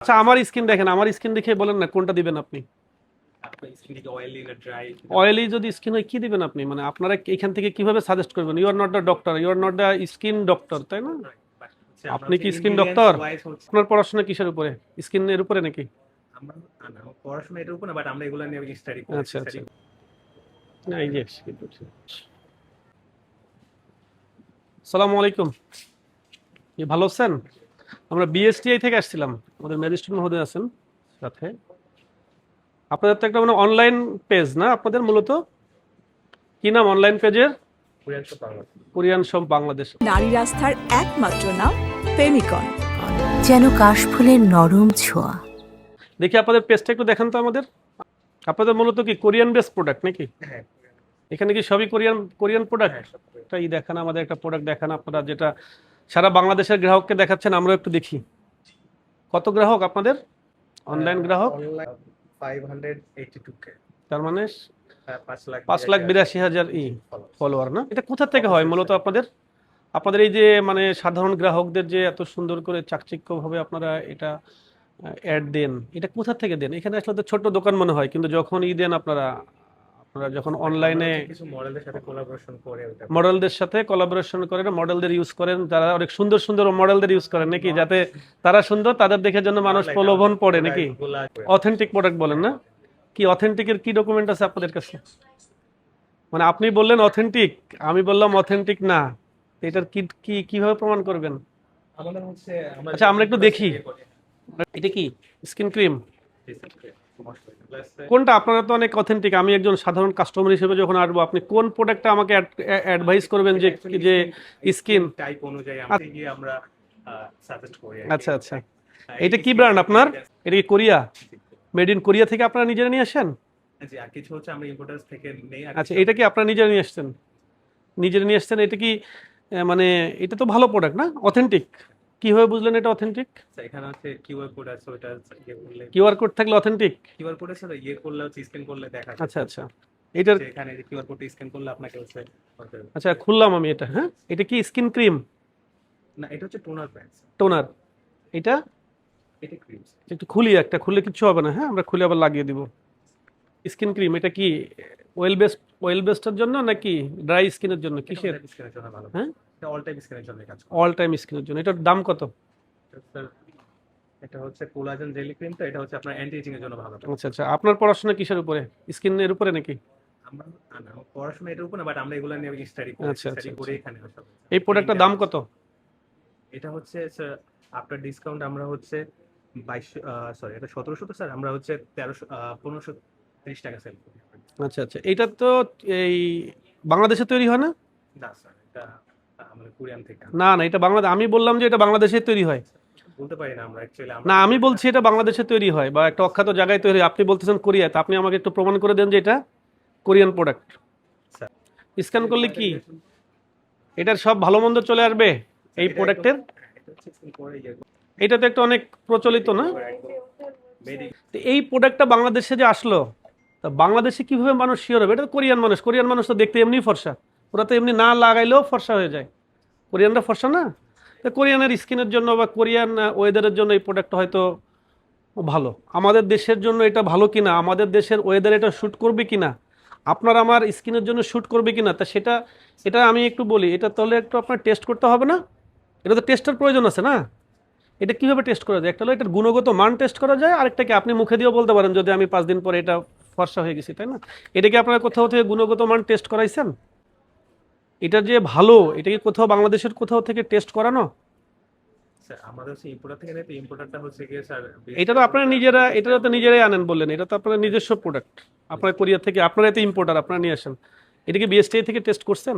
আচ্ছা, আমার স্কিন দেখেন, আমার স্কিন দেখে বলেন না কোনটা দিবেন আপনি। অয়েলি যদি স্কিন হয় কি দিবেন আপনি, মানে আপনারা এখান থেকে কিভাবে সাজেস্ট করবেন? You are not the doctor, you are not the skin doctor, তাই না? আপনি কি স্কিন ডক্টর? আপনার পড়াশোনা কিসের উপরে, স্কিনের উপরে নাকি? পড়াশোনা এটার উপর না, বাট আমরা এগুলো নিয়ে স্টাডি করি। আচ্ছা আচ্ছা, না এই যে আসসালামু আলাইকুম, কি ভালো আছেন? আমরা বিএসটিআই থেকে আসছিলাম, আমাদের ম্যাজিস্ট্রেট মহোদয় আছেন সাথে। আপনাদের তো একটা মানে অনলাইন পেজ না আপনাদের, মূলত কি নাম অনলাইন পেজের? Korean shop Bangladesh. নারী রাস্তার একমাত্র নাম ফেমিকন, যেন কাশফুলের নরম ছোঁয়া। দেখি আপনাদের পেজটা একটু দেখান তো আমাদের। আপনাদের মূলত কি কোরিয়ান বেস প্রোডাক্ট নাকি? হ্যাঁ, এখানে কি সবই কোরিয়ান কোরিয়ান প্রোডাক্ট? এটাই দেখান আমাদের, একটা প্রোডাক্ট দেখান আপনারা, যেটা সারা বাংলাদেশের গ্রাহককে দেখাচ্ছেন, আমরা একটু দেখি। কত গ্রাহক আপনাদের অনলাইন গ্রাহক? 582K, তার মানে 5,82,000 ফলোয়ার না? এটা কোথা থেকে হয় মূলত আপনাদের? আপনাদের এই যে মানে সাধারণ গ্রাহকদের যে এত সুন্দর করে চাকচিক্যভাবে আপনারা এটা অ্যাড দেন, এটা কোথা থেকে দেন? এখানে আসলে তো ছোট দোকান মনে হয়, কিন্তু যখন দেন আপনারা, আপনারা যখন অনলাইনে কিছু মডেলের সাথে কোলাবোরেশন করে মডেলদের সাথে কোলাবোরেশন করেন, মডেলদের ইউজ করেন, যারা অনেক সুন্দর সুন্দর মডেলদের ইউজ করেন নাকি, যাতে তারা সুন্দর, তাদের দেখে যেন মানুষ প্রলোভন পড়ে নাকি? অথেন্টিক প্রোডাক্ট বলেন না? কি অথেন্টিকের কি ডকুমেন্ট আছে আপনাদের কাছে? মানে আপনি বললেন অথেন্টিক, আমি বললাম অথেন্টিক না, এটার কি কি কিভাবে প্রমাণ করবেন? আমাদের হচ্ছে আচ্ছা, আমরা একটু দেখি। এটা কি স্কিন ক্রিম? কোনটা? আপনারা তো অনেক অথেন্টিক, আমি একজন সাধারণ কাস্টমার হিসেবে যখন আসবো, আপনি কোন প্রোডাক্টটা আমাকে অ্যাডভাইস করবেন যে যে স্কিন টাইপ অনুযায়ী আমরা সাজেস্ট করি। আচ্ছা আচ্ছা, এটা কি ব্র্যান্ড আপনার? এটা কি কোরিয়া, মেড ইন কোরিয়া থেকে আপনারা নিজেরা নিয়ে আসেন? জি, আর কিছু হচ্ছে আমরা ইম্পোর্টার্স থেকে নেই। আচ্ছা, এটা কি আপনারা নিজেরা নিয়ে আসছেন? নিজেরা নিয়ে আসছেন, এটা কি মানে এটা তো ভালো প্রোডাক্ট না, অথেন্টিক? কিভাবে বুঝলেন এটা অথেন্টিক? এখানে হচ্ছে কিউআর কোড আছে, ওটা ইয়ে করলে, কিউআর কোড থাকলে অথেন্টিক? কিউআর কোড আছে, ইয়ে করলে হচ্ছে স্ক্যান করলে দেখা যায়। আচ্ছা আচ্ছা, এটার এখানে যে কিউআর কোড স্ক্যান করলে আপনাকে হচ্ছে আচ্ছা খুললাম আমি এটা। হ্যাঁ, এটা কি স্কিন ক্রিম? না, এটা হচ্ছে টোনার ব্র্যান্ড। টোনার? এটা এটা ক্রিম। একটু খুলি, একটা খুললে কিচ্ছু হবে না, হ্যাঁ আমরা খুলে আবার লাগিয়ে দিব। স্কিন ক্রিম এটা কি অয়েল বেসডের জন্য নাকি ড্রাই স্কিনের জন্য, কিসের? স্ক্যানের জন্য ভালো। হ্যাঁ, এটা অল টাইম স্ক্যানের জন্য কাজ করে। অল টাইম স্কিনের জন্য। এটার দাম কত? স্যার, এটা হচ্ছে কোলাজেন জেলি ক্রিম, তো এটা হচ্ছে আপনার অ্যান্টি এজিং এর জন্য ভালো। আচ্ছা আচ্ছা, আপনার পড়াশোনা কিসের উপরে, স্কিনের উপরে নাকি? আমরা পড়াশোনা এটার উপর না, বাট আমরা এগুলো নিয়ে স্টাডি করি। আচ্ছা আচ্ছা, স্টাডি করে এখানে সব। এই প্রোডাক্টটার দাম কত? এটা হচ্ছে স্যার, আফটার ডিসকাউন্ট আমরা হচ্ছে এটা 1700, তো স্যার আমরা হচ্ছে 1530 টাকা সেল করি। আচ্ছা আচ্ছা, এটা তো এই বাংলাদেশে তৈরি হয় না? না স্যার, এটা আমাদের কোরিয়ান থেকে না না, এটা বাংলাদেশ, আমি বললাম যে এটা বাংলাদেশে তৈরি হয়। বলতে পারি না আমরা অ্যাকচুয়ালি। না, আমি বলছি এটা বাংলাদেশে তৈরি হয় বা একটা অখ্যাত জায়গায় তৈরি হয়, আপনি বলতেছেন কোরিয়াতে। আপনি আমাকে একটু প্রমাণ করে দেন যে এটা কোরিয়ান প্রোডাক্ট। স্ক্যান করলে কি এটার সব ভালো মন্দ চলে আসবে এই প্রোডাক্টের? এটা তো একটা অনেক প্রচলিত না? তো এই প্রোডাক্টটা বাংলাদেশে যে আসলো, তা বাংলাদেশে কিভাবে মানুষ শিওর হবে? এটা তো কোরিয়ান মানুষ, কোরিয়ান মানুষ তো দেখতে এমনি ফর্সা, ওরা তো এমনি না লাগাইলেও ফর্সা হয়ে যায়। কোরিয়ানরা ফর্সা না? তো কোরিয়ানের স্কিনের জন্য বা কোরিয়ান ওয়েদারের জন্য এই প্রোডাক্টটা হয়তো ভালো। আমাদের দেশের জন্য এটা ভালো কিনা, আমাদের দেশের ওয়েদার এটা শ্যুট করবে কিনা, আপনার আমার স্কিনের জন্য শ্যুট করবে কিনা, তা সেটা এটা আমি একটু বলি। এটা তাহলে একটু আপনার টেস্ট করতে হবে না? এটা তো টেস্টের প্রয়োজন আছে না? এটা কিভাবে টেস্ট করা যায়? একটা হলো এটার গুণগত মান টেস্ট করা যায়, আরেকটাকে আপনি মুখে দিয়েও বলতে পারেন যদি আমি 5 দিন পরে এটা ফর্সা হয়ে গেছি, তাই না? এটা কি আপনারা কোথাও থেকে গুণগত মান টেস্ট করাইছেন? এটা যে ভালো, এটা কি কোথাও বাংলাদেশের কোথাও থেকে টেস্ট করানো? স্যার আমাদের হচ্ছে ইম্পোর্টার থেকে নেই, তো ইম্পোর্টারটা হচ্ছে গিয়ে স্যার এটা তো আপনারা নিজেরা, এটা তো নিজেরাই আনেন বললেন, এটা তো আপনার নিজস্ব প্রোডাক্ট। আপনার কোরিয়া থেকে আপনারা তো ইম্পোর্টার, আপনারা নিয়ে আসেন। এটা কি বিএসটিআই থেকে টেস্ট করছেন?